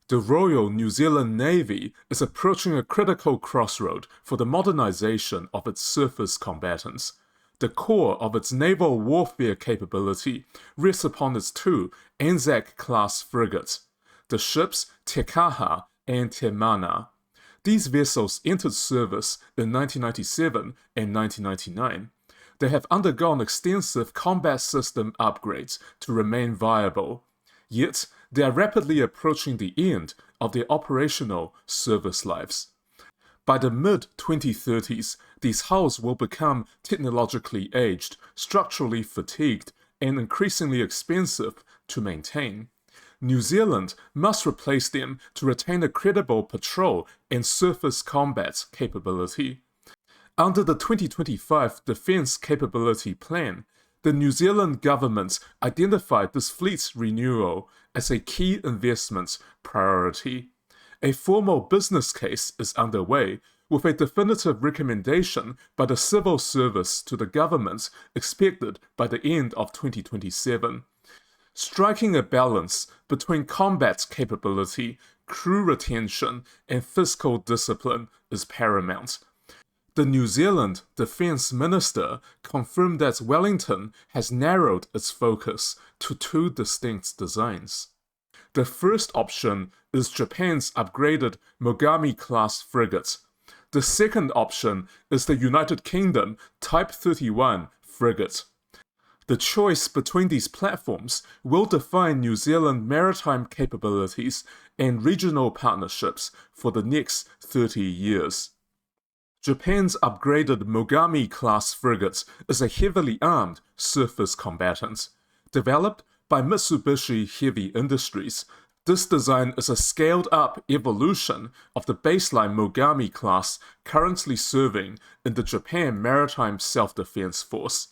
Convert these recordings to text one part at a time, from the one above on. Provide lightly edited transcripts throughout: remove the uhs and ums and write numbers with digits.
The Royal New Zealand Navy is approaching a critical crossroad for the modernization of its surface combatants. The core of its naval warfare capability rests upon its two Anzac-class frigates, the ships Kaha and Te Mana. These vessels entered service in 1997 and 1999. They have undergone extensive combat system upgrades to remain viable. Yet, they are rapidly approaching the end of their operational service lives. By the mid-2030s, these hulls will become technologically aged, structurally fatigued, and increasingly expensive to maintain. New Zealand must replace them to retain a credible patrol and surface combat capability. Under the 2025 Defence Capability Plan, the New Zealand government identified this fleet's renewal as a key investment priority. A formal business case is underway, with a definitive recommendation by the civil service to the government expected by the end of 2027. Striking a balance between combat capability, crew retention, and fiscal discipline is paramount. The New Zealand Defence Minister confirmed that Wellington has narrowed its focus to two distinct designs. The first option is Japan's upgraded Mogami-class frigate. The second option is the United Kingdom Type 31 frigate. The choice between these platforms will define New Zealand maritime capabilities and regional partnerships for the next 30 years. Japan's upgraded Mogami-class frigate is a heavily armed surface combatant. Developed by Mitsubishi Heavy Industries, this design is a scaled-up evolution of the baseline Mogami class currently serving in the Japan Maritime Self-Defense Force.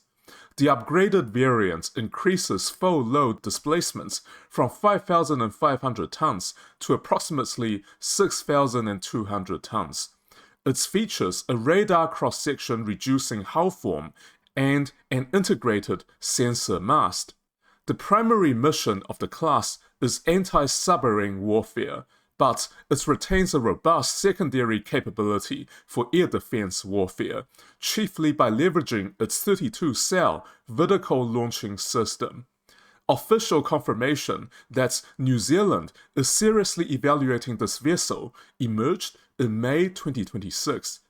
The upgraded variant increases full load displacements from 5,500 tons to approximately 6,200 tons. It features a radar cross-section reducing hull form and an integrated sensor mast. The primary mission of the class is anti-submarine warfare, but it retains a robust secondary capability for air defense warfare, chiefly by leveraging its 32-cell vertical launching system. Official confirmation that New Zealand is seriously evaluating this vessel emerged in May 2026.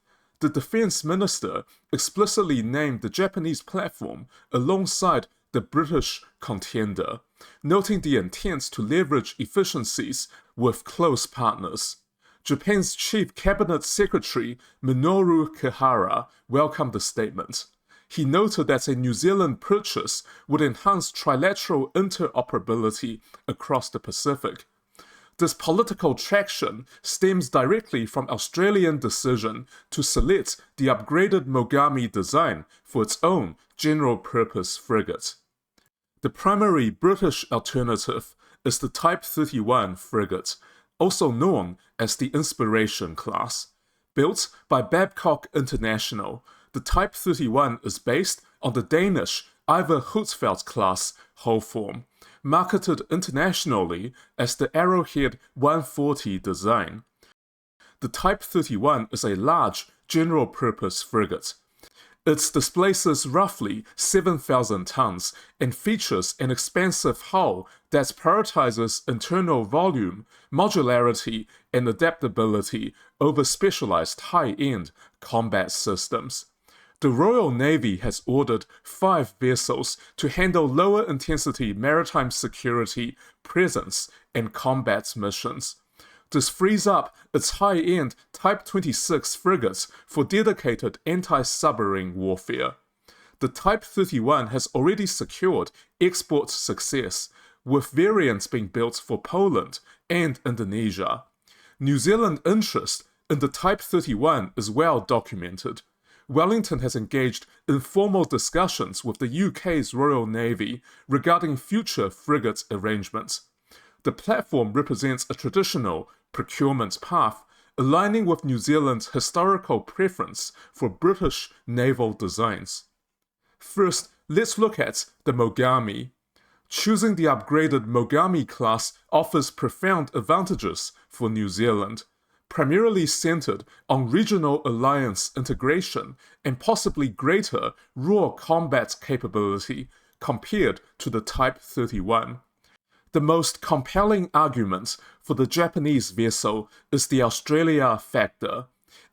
The Defence Minister explicitly named the Japanese platform alongside the British contender, noting the intent to leverage efficiencies with close partners. Japan's Chief Cabinet Secretary Minoru Kihara welcomed the statement. He noted that a New Zealand purchase would enhance trilateral interoperability across the Pacific. This political traction stems directly from Australian decision to select the upgraded Mogami design for its own general-purpose frigate. The primary British alternative is the Type 31 frigate, also known as the Inspiration class. Built by Babcock International, the Type 31 is based on the Danish Iver Huitfeldt class hull form, marketed internationally as the Arrowhead 140 design. The Type 31 is a large general-purpose frigate. It displaces roughly 7,000 tons and features an expansive hull that prioritizes internal volume, modularity, and adaptability over specialized high-end combat systems. The Royal Navy has ordered 5 vessels to handle lower-intensity maritime security, presence, and combat missions. This frees up its high-end Type 26 frigates for dedicated anti-submarine warfare. The Type 31 has already secured export success, with variants being built for Poland and Indonesia. New Zealand interest in the Type 31 is well documented. Wellington has engaged in formal discussions with the UK's Royal Navy regarding future frigate arrangements. The platform represents a traditional procurement path, aligning with New Zealand's historical preference for British naval designs. First, let's look at the Mogami. Choosing the upgraded Mogami class offers profound advantages for New Zealand, primarily centered on regional alliance integration and possibly greater raw combat capability compared to the Type 31. The most compelling argument for the Japanese vessel is the Australia factor.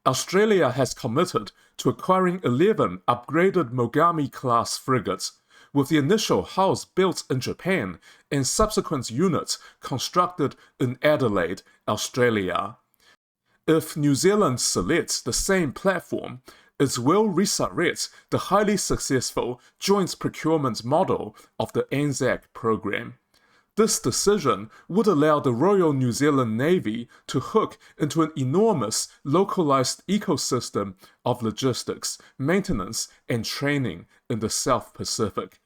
Australia has committed to acquiring 11 upgraded Mogami-class frigates, with the initial hulls built in Japan and subsequent units constructed in Adelaide, Australia. If New Zealand selects the same platform, it will resurrect the highly successful joint procurement model of the Anzac program. This decision would allow the Royal New Zealand Navy to hook into an enormous localized ecosystem of logistics, maintenance, and training in the South Pacific.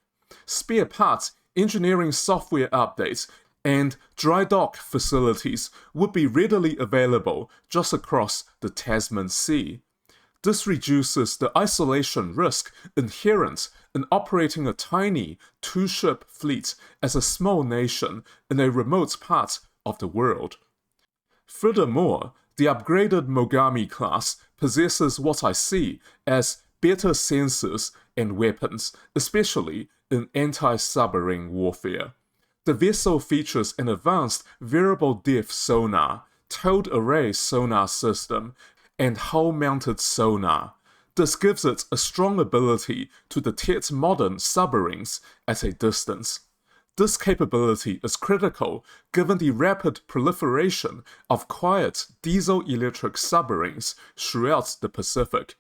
Spare parts, engineering software updates, and dry dock facilities would be readily available just across the Tasman Sea. This reduces the isolation risk inherent in operating a tiny two-ship fleet as a small nation in a remote part of the world. Furthermore, the upgraded Mogami class possesses what I see as better sensors and weapons, especially in anti-submarine warfare. The vessel features an advanced variable depth sonar, towed array sonar system, and hull-mounted sonar. This gives it a strong ability to detect modern submarines at a distance. This capability is critical given the rapid proliferation of quiet diesel-electric submarines throughout the Pacific.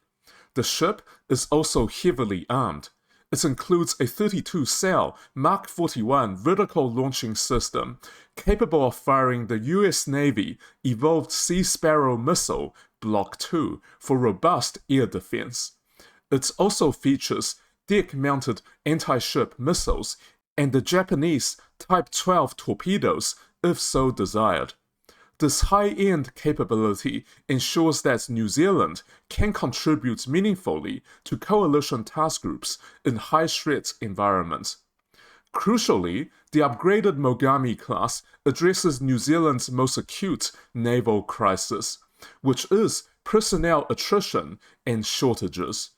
The ship is also heavily armed. It includes a 32-cell Mark 41 vertical launching system capable of firing the US Navy Evolved Sea Sparrow missile Block 2 for robust air defense. It also features deck-mounted anti-ship missiles and the Japanese Type 12 torpedoes if so desired. This high-end capability ensures that New Zealand can contribute meaningfully to coalition task groups in high-threat environments. Crucially, the upgraded Mogami class addresses New Zealand's most acute naval crisis, which is personnel attrition and shortages.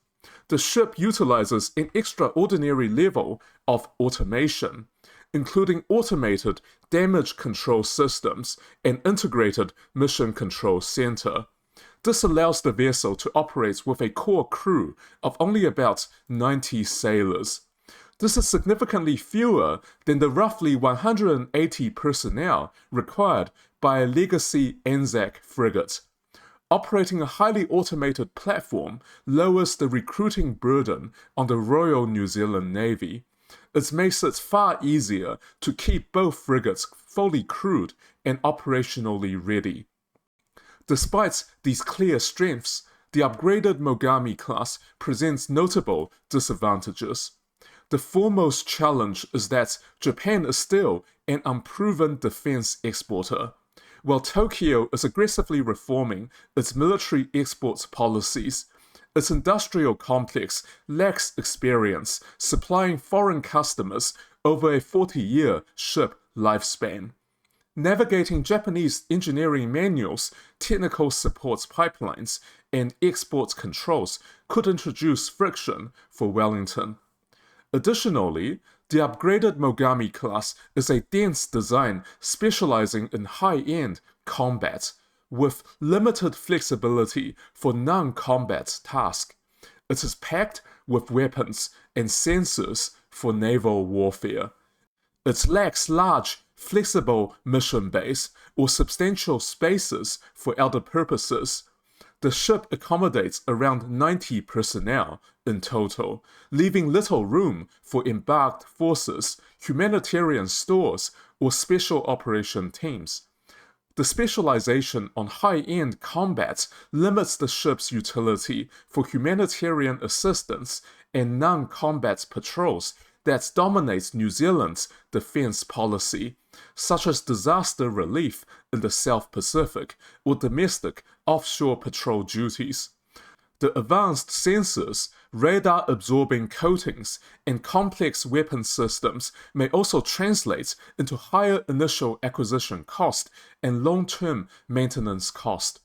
The ship utilizes an extraordinary level of automation, including automated damage control systems and integrated mission control center. This allows the vessel to operate with a core crew of only about 90 sailors. This is significantly fewer than the roughly 180 personnel required by a legacy Anzac frigate. Operating a highly automated platform lowers the recruiting burden on the Royal New Zealand Navy. It makes it far easier to keep both frigates fully crewed and operationally ready. Despite these clear strengths, the upgraded Mogami class presents notable disadvantages. The foremost challenge is that Japan is still an unproven defense exporter. While Tokyo is aggressively reforming its military export policies, its industrial complex lacks experience supplying foreign customers over a 40-year ship lifespan. Navigating Japanese engineering manuals, technical support pipelines, and export controls could introduce friction for Wellington. Additionally, the upgraded Mogami class is a dense design specializing in high-end combat, with limited flexibility for non-combat tasks. It is packed with weapons and sensors for naval warfare. It lacks large, flexible mission bays or substantial spaces for other purposes. The ship accommodates around 90 personnel in total, leaving little room for embarked forces, humanitarian stores, or special operation teams. The specialization on high-end combat limits the ship's utility for humanitarian assistance and non-combat patrols that dominate New Zealand's defense policy, such as disaster relief in the South Pacific or domestic offshore patrol duties. The advanced sensors Radar-absorbing coatings and complex weapon systems may also translate into higher initial acquisition cost and long-term maintenance cost.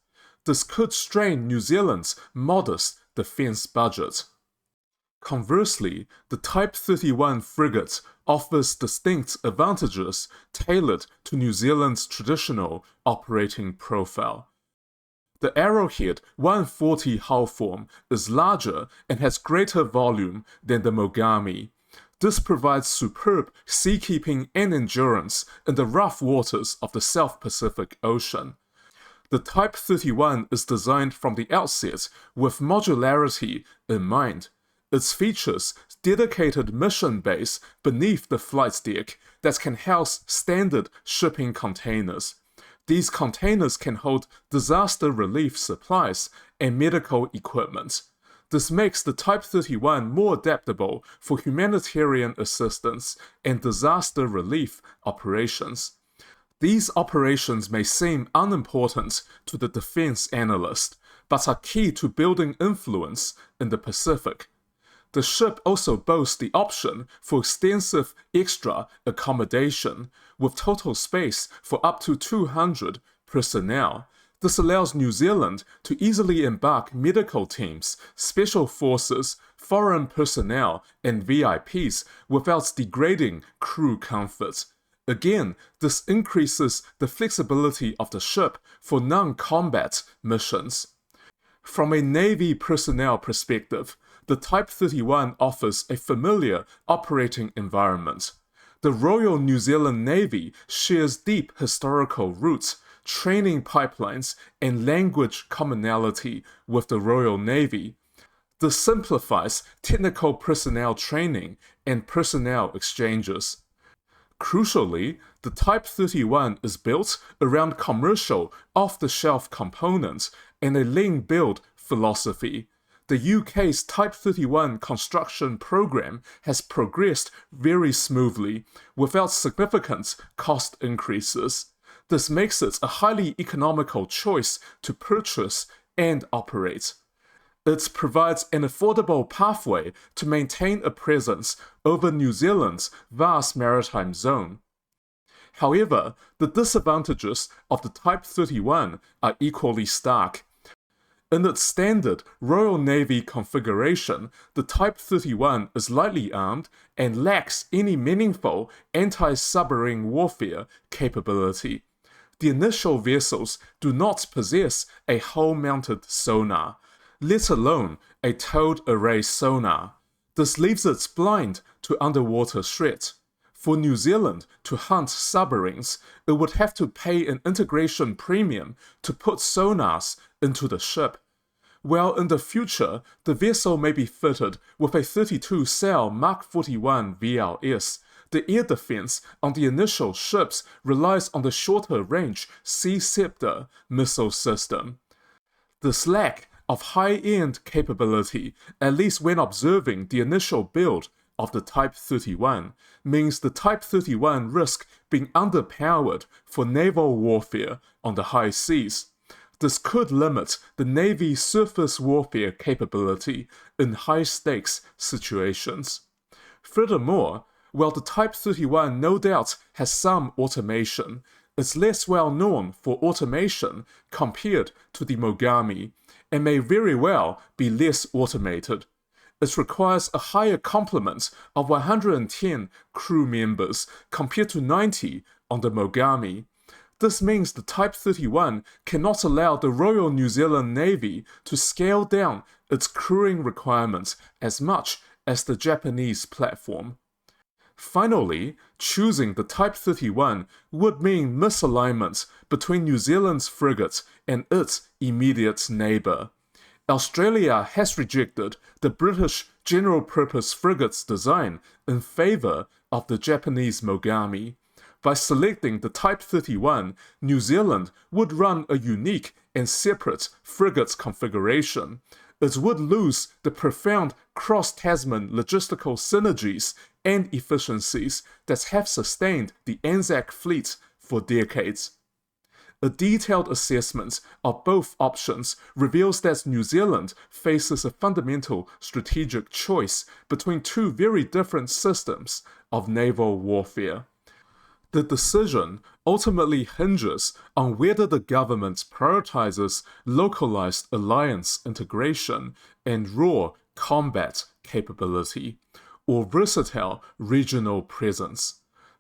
This could strain New Zealand's modest defense budget. Conversely, the Type 31 frigate offers distinct advantages tailored to New Zealand's traditional operating profile. The Arrowhead 140 hull form is larger and has greater volume than the Mogami. This provides superb seakeeping and endurance in the rough waters of the South Pacific Ocean. The Type 31 is designed from the outset with modularity in mind. Its features dedicated mission base beneath the flight deck that can house standard shipping containers. These containers can hold disaster relief supplies and medical equipment. This makes the Type 31 more adaptable for humanitarian assistance and disaster relief operations. These operations may seem unimportant to the defense analyst, but are key to building influence in the Pacific. The ship also boasts the option for extensive extra accommodation, with total space for up to 200 personnel. This allows New Zealand to easily embark medical teams, special forces, foreign personnel, and VIPs without degrading crew comfort. Again, this increases the flexibility of the ship for non-combat missions. From a Navy personnel perspective, the Type 31 offers a familiar operating environment. The Royal New Zealand Navy shares deep historical roots, training pipelines, and language commonality with the Royal Navy. This simplifies technical personnel training and personnel exchanges. Crucially, the Type 31 is built around commercial, off-the-shelf components and a lean build philosophy. The UK's Type 31 construction program has progressed very smoothly, without significant cost increases. This makes it a highly economical choice to purchase and operate. It provides an affordable pathway to maintain a presence over New Zealand's vast maritime zone. However, the disadvantages of the Type 31 are equally stark. In its standard Royal Navy configuration, the Type 31 is lightly armed and lacks any meaningful anti-submarine warfare capability. The initial vessels do not possess a hull-mounted sonar, let alone a towed array sonar. This leaves it blind to underwater threat. For New Zealand to hunt submarines, it would have to pay an integration premium to put sonars into the ship. While in the future, the vessel may be fitted with a 32-cell Mark 41 VLS, the air defense on the initial ships relies on the shorter-range Sea Scepter missile system. This lack of high-end capability, at least when observing the initial build of the Type 31, means the Type 31 risk being underpowered for naval warfare on the high seas. This could limit the Navy's surface warfare capability in high-stakes situations. Furthermore, while the Type 31 no doubt has some automation, it's less well known for automation compared to the Mogami, and may very well be less automated. It requires a higher complement of 110 crew members compared to 90 on the Mogami. This means the Type 31 cannot allow the Royal New Zealand Navy to scale down its crewing requirements as much as the Japanese platform. Finally, choosing the Type 31 would mean misalignment between New Zealand's frigate and its immediate neighbour. Australia has rejected the British general-purpose frigate's design in favour of the Japanese Mogami. By selecting the Type 31, New Zealand would run a unique and separate frigate configuration. It would lose the profound cross-Tasman logistical synergies and efficiencies that have sustained the Anzac fleet for decades. A detailed assessment of both options reveals that New Zealand faces a fundamental strategic choice between two very different systems of naval warfare. The decision ultimately hinges on whether the government prioritizes localized alliance integration and raw combat capability, or versatile regional presence.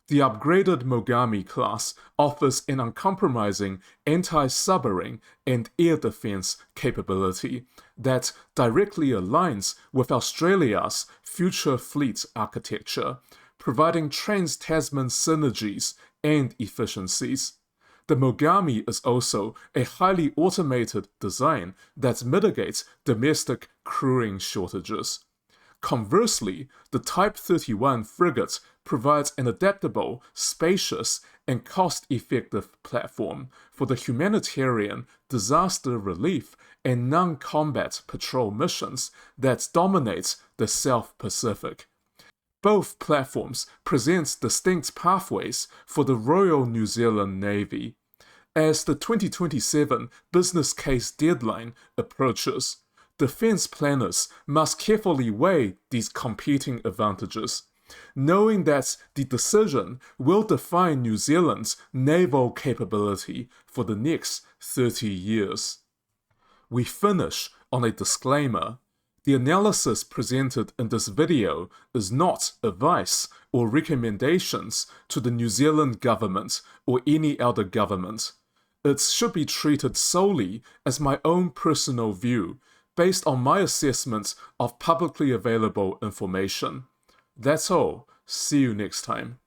The upgraded Mogami class offers an uncompromising anti-submarine and air defense capability that directly aligns with Australia's future fleet architecture, providing trans-Tasman synergies and efficiencies. The Mogami is also a highly automated design that mitigates domestic crewing shortages. Conversely, the Type 31 frigate provides an adaptable, spacious, and cost-effective platform for the humanitarian, disaster relief, and non-combat patrol missions that dominate the South Pacific. Both platforms present distinct pathways for the Royal New Zealand Navy. As the 2027 business case deadline approaches, defense planners must carefully weigh these competing advantages, knowing that the decision will define New Zealand's naval capability for the next 30 years. We finish on a disclaimer. The analysis presented in this video is not advice or recommendations to the New Zealand government or any other government. It should be treated solely as my own personal view, based on my assessment of publicly available information. That's all. See you next time.